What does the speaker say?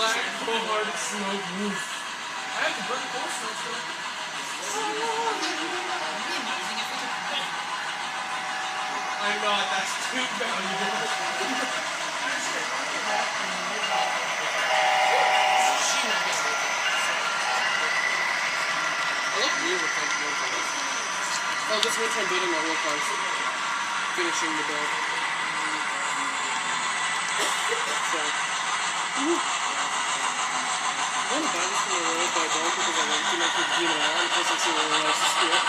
black, cold-hearted snow wolf. I have to burn cold snow still. I'm not, that's too valuable. I like weird with like war cars. Oh, this one time building my war cars. Finishing the build. So. I want to buy this from the road, but I don't because I like too much with DNR, plus I see really nice to screw it.